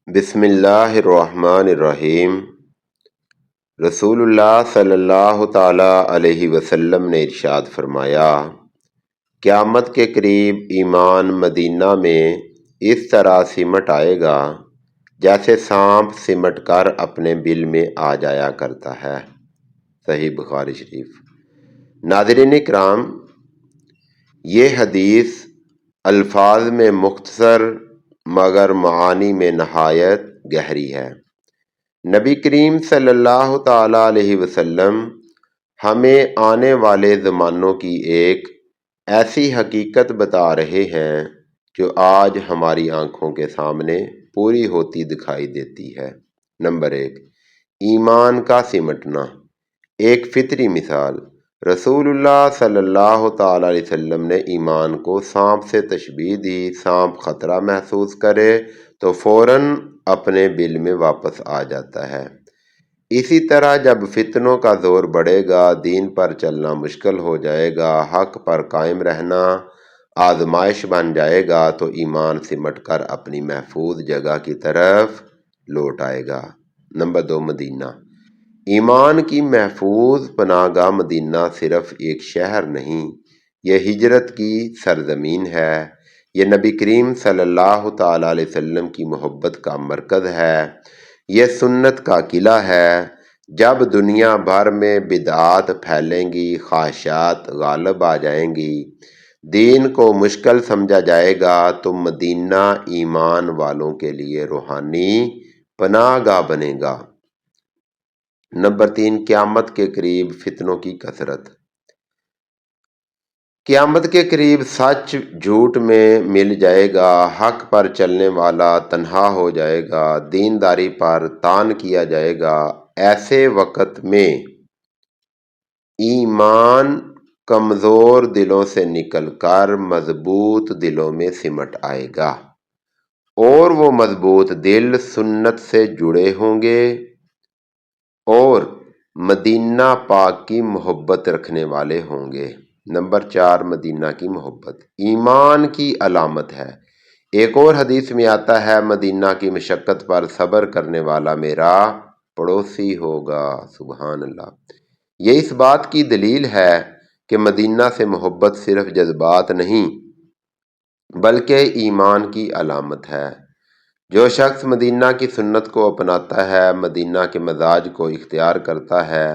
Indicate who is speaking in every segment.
Speaker 1: بسم اللہ الرحمن الرحیم۔ رسول اللہ صلی اللہ تعالی علیہ وسلم نے ارشاد فرمایا، قیامت کے قریب ایمان مدینہ میں اس طرح سمٹ آئے گا جیسے سانپ سمٹ کر اپنے بل میں آ جایا کرتا ہے۔ صحیح بخاری شریف۔ ناظرین کرام، یہ حدیث الفاظ میں مختصر مگر معانی میں نہایت گہری ہے۔ نبی کریم صلی اللہ تعالی علیہ وسلم ہمیں آنے والے زمانوں کی ایک ایسی حقیقت بتا رہے ہیں جو آج ہماری آنکھوں کے سامنے پوری ہوتی دکھائی دیتی ہے۔ نمبر 1، ایمان کا سمٹنا۔ ایک فطری مثال، رسول اللہ صلی اللہ تعالی علیہ وسلم نے ایمان کو سانپ سے تشبیہ دی۔ سانپ خطرہ محسوس کرے تو فوراً اپنے بل میں واپس آ جاتا ہے۔ اسی طرح جب فتنوں کا زور بڑھے گا، دین پر چلنا مشکل ہو جائے گا، حق پر قائم رہنا آزمائش بن جائے گا تو ایمان سمٹ کر اپنی محفوظ جگہ کی طرف لوٹ آئے گا۔ نمبر 2، مدینہ۔ ایمان کی محفوظ پناہ گاہ مدینہ صرف ایک شہر نہیں، یہ ہجرت کی سرزمین ہے۔ یہ نبی کریم صلی اللہ تعالی علیہ وسلم کی محبت کا مرکز ہے۔ یہ سنت کا قلعہ ہے۔ جب دنیا بھر میں بدعات پھیلیں گی، خواہشات غالب آ جائیں گی، دین کو مشکل سمجھا جائے گا تو مدینہ ایمان والوں کے لیے روحانی پناہ گاہ بنے گا۔ نمبر 3، قیامت کے قریب فتنوں کی کثرت۔ قیامت کے قریب سچ جھوٹ میں مل جائے گا، حق پر چلنے والا تنہا ہو جائے گا، دینداری پر طعن کیا جائے گا۔ ایسے وقت میں ایمان کمزور دلوں سے نکل کر مضبوط دلوں میں سمٹ آئے گا، اور وہ مضبوط دل سنت سے جڑے ہوں گے اور مدینہ پاک کی محبت رکھنے والے ہوں گے۔ نمبر 4، مدینہ کی محبت ایمان کی علامت ہے۔ ایک اور حدیث میں آتا ہے، مدینہ کی مشقت پر صبر کرنے والا میرا پڑوسی ہوگا۔ سبحان اللہ۔ یہ اس بات کی دلیل ہے کہ مدینہ سے محبت صرف جذبات نہیں بلکہ ایمان کی علامت ہے۔ جو شخص مدینہ کی سنت کو اپناتا ہے، مدینہ کے مزاج کو اختیار کرتا ہے،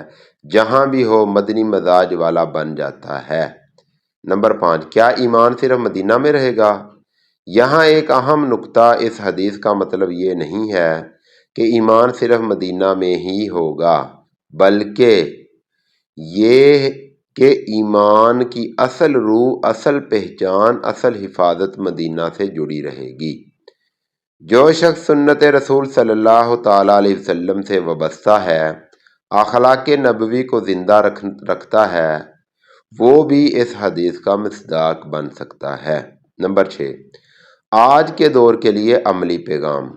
Speaker 1: جہاں بھی ہو مدنی مزاج والا بن جاتا ہے۔ نمبر 5، کیا ایمان صرف مدینہ میں رہے گا؟ یہاں ایک اہم نقطہ، اس حدیث کا مطلب یہ نہیں ہے کہ ایمان صرف مدینہ میں ہی ہوگا، بلکہ یہ کہ ایمان کی اصل روح، اصل پہچان، اصل حفاظت مدینہ سے جڑی رہے گی۔ جو شخص سنت رسول صلی اللہ تعالی علیہ وسلم سے وابستہ ہے، اخلاق نبوی کو زندہ رکھتا ہے، وہ بھی اس حدیث کا مصداق بن سکتا ہے۔ نمبر 6، آج کے دور کے لیے عملی پیغام۔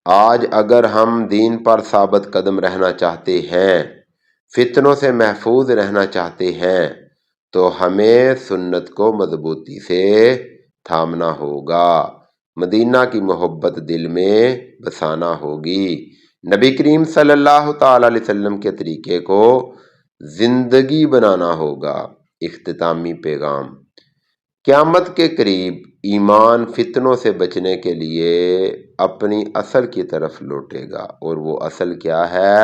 Speaker 1: آج اگر ہم دین پر ثابت قدم رہنا چاہتے ہیں، فتنوں سے محفوظ رہنا چاہتے ہیں، تو ہمیں سنت کو مضبوطی سے تھامنا ہوگا، مدینہ کی محبت دل میں بسانا ہوگی، نبی کریم صلی اللہ تعالی علیہ وسلم کے طریقے کو زندگی بنانا ہوگا۔ اختتامی پیغام، قیامت کے قریب ایمان فتنوں سے بچنے کے لیے اپنی اصل کی طرف لوٹے گا، اور وہ اصل کیا ہے؟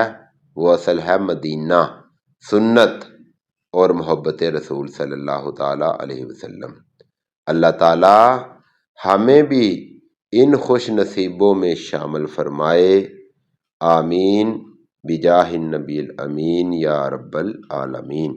Speaker 1: وہ اصل ہے مدینہ، سنت اور محبت رسول صلی اللہ تعالی علیہ وسلم۔ اللہ تعالی ہمیں بھی ان خوش نصیبوں میں شامل فرمائے، آمین بجاہ النبی الامین یا رب العالمین۔